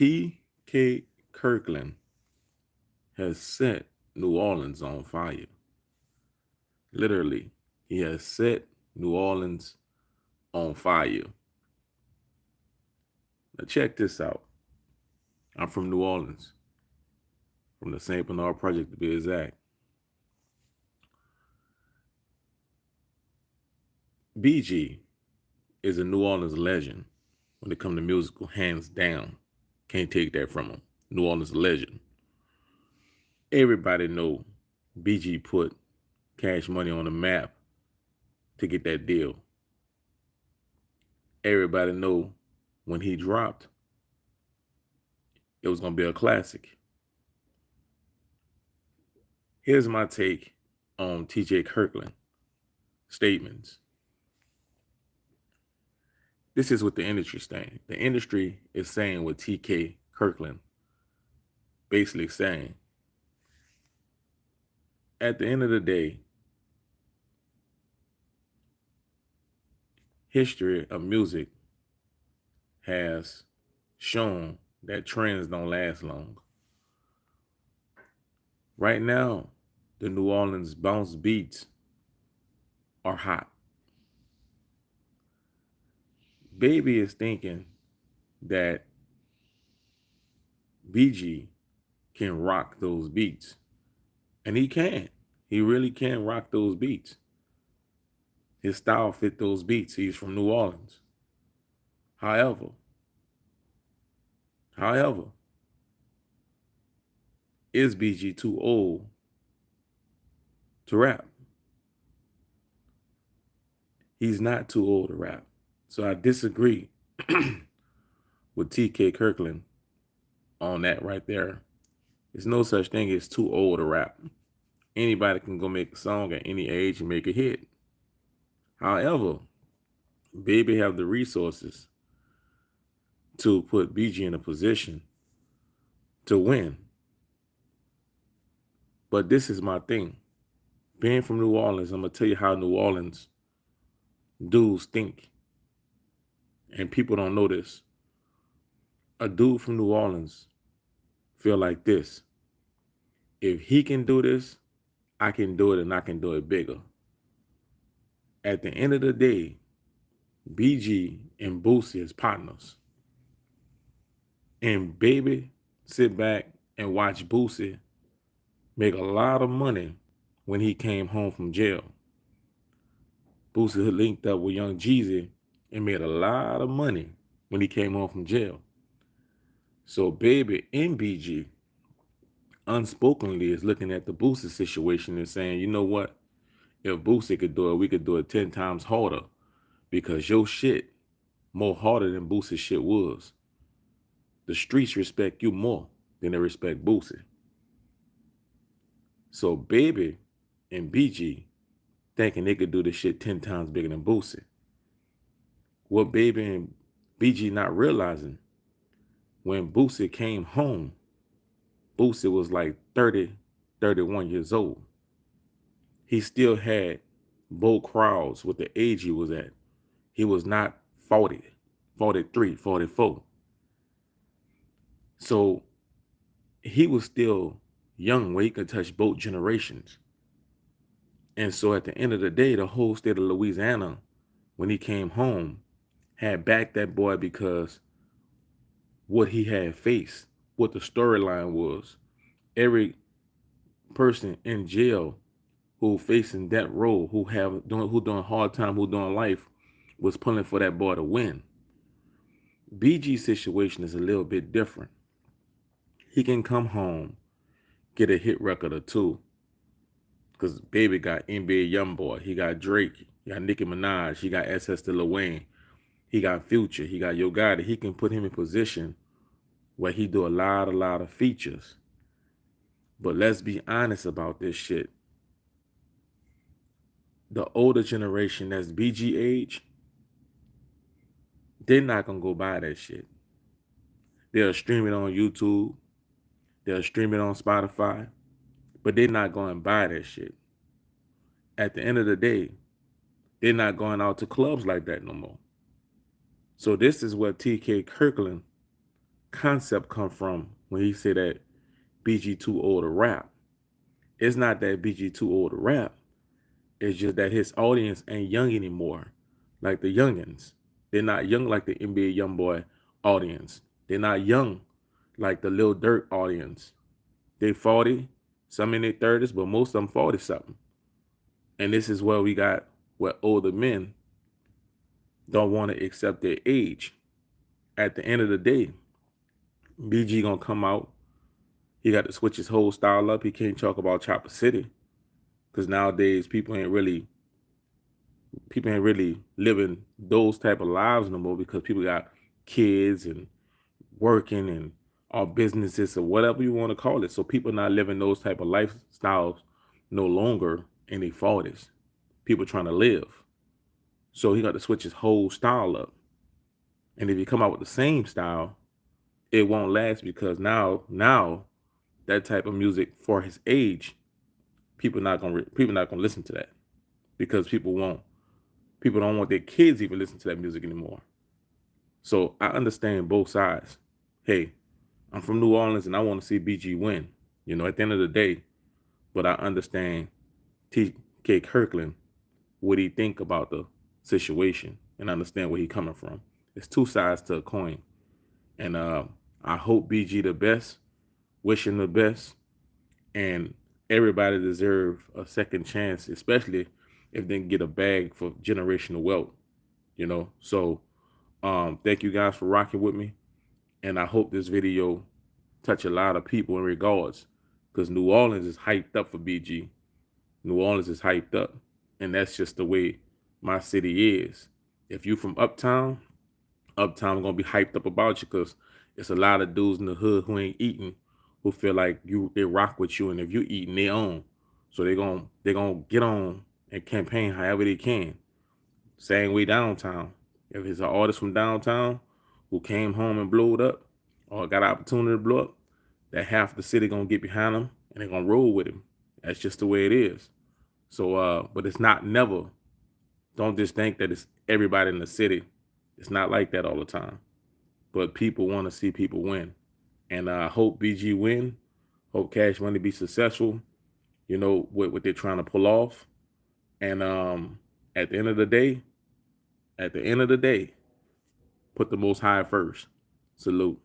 T.K. Kirkland has set New Orleans on fire. Literally, he has set New Orleans on fire. Now, check this out. I'm from New Orleans, from the St. Bernard Project to be exact. BG is a New Orleans legend when it comes to musical, hands down. Can't take that from him. New Orleans legend. Everybody know BG put Cash Money on the map to get that deal. Everybody know when he dropped, it was gonna be a classic. Here's my take on TJ Kirkland statements. This is what the industry saying. The industry is saying what TK Kirkland basically saying. At the end of the day, history of music has shown that trends don't last long. Right now, the New Orleans bounce beats are hot. Baby is thinking that BG can rock those beats. And he can. He really can rock those beats. His style fit those beats. He's from New Orleans. However, is BG too old to rap? He's not too old to rap. So I disagree with TK Kirkland on that right there. There's no such thing as too old to rap. Anybody can go make a song at any age and make a hit. However, Baby have the resources to put BG in a position to win. But this is my thing. Being from New Orleans, I'm going to tell you how New Orleans dudes think. And people don't know this. A dude from New Orleans feel like this. If he can do this, I can do it and I can do it bigger. At the end of the day, BG and Boosie is partners. And Baby sit back and watch Boosie make a lot of money when he came home from jail. Boosie linked up with Young Jeezy and made a lot of money when he came home from jail. So Baby and BG unspokenly is looking at the Boosie situation and saying, you know what? If Boosie could do it, we could do it 10 times harder because your shit more harder than Boosie's shit was. The streets respect you more than they respect Boosie. So Baby and BG thinking they could do this shit 10 times bigger than Boosie. What Baby and BG not realizing, when Boosie came home, Boosie was like 30, 31 years old. He still had both crowds with the age he was at. He was not 40, 43, 44. So he was still young where he could touch both generations. And so at the end of the day, the whole state of Louisiana, when he came home, had backed that boy because what he had faced, what the storyline was. Every person in jail who facing that role, who doing hard time, who doing life, was pulling for that boy to win. BG's situation is a little bit different. He can come home, get a hit record or two, because Baby got NBA Youngboy, he got Drake, he got Nicki Minaj, he got SS to Lil Wayne, he got Future, he got Yo Gotti. He can put him in position where he do a lot of features. But let's be honest about this shit. The older generation that's BG age, they're not gonna go buy that shit. They'll stream it on YouTube, they'll stream it on Spotify, but they're not going to buy that shit. At the end of the day, they're not going out to clubs like that no more. So this is what TK Kirkland concept come from when he said that BG too old to rap. It's not that BG too old to rap. It's just that his audience ain't young anymore, like the youngins. They're not young like the NBA YoungBoy audience. They're not young like the Lil Durk audience. They 40, some in their 30s, but most of them 40 something. And this is where we got where older men don't want to accept their age. At the end of the day, BG gonna come out. He got to switch his whole style up. He can't talk about Chopper City because nowadays people ain't really living those type of lives no more because people got kids and working and all businesses or whatever you want to call it. So people not living those type of lifestyles no longer in their 40s. People trying to live. So he got to switch his whole style up. And if you come out with the same style, it won't last because now that type of music for his age, people not gonna listen to that because people don't want their kids even listen to that music anymore. So I understand both sides. Hey, I'm from New Orleans and I want to see BG win. At the end of the day, but I understand TK Kirkland, what he think about the situation and understand where he coming from. It's two sides to a coin. And I hope BG the best, wish him the best, and everybody deserve a second chance, especially if they can get a bag for generational wealth. So thank you guys for rocking with me. And I hope this video touch a lot of people in regards because New Orleans is hyped up for BG. New Orleans is hyped up. And that's just the way my city is. If you from uptown gonna be hyped up about you because it's a lot of dudes in the hood who ain't eating, who feel like they rock with you, and if you eating, they own. So they gonna get on and campaign however they can. Same way downtown. If it's an artist from downtown who came home and blew it up or got an opportunity to blow up, that half the city gonna get behind him and they're gonna roll with him. That's just the way it is. So but it's not never. Don't just think that it's everybody in the city. It's not like that all the time. But people want to see people win. And I hope BG win. Hope Cash Money be successful, what they're trying to pull off. And at the end of the day, put the Most High first. Salute.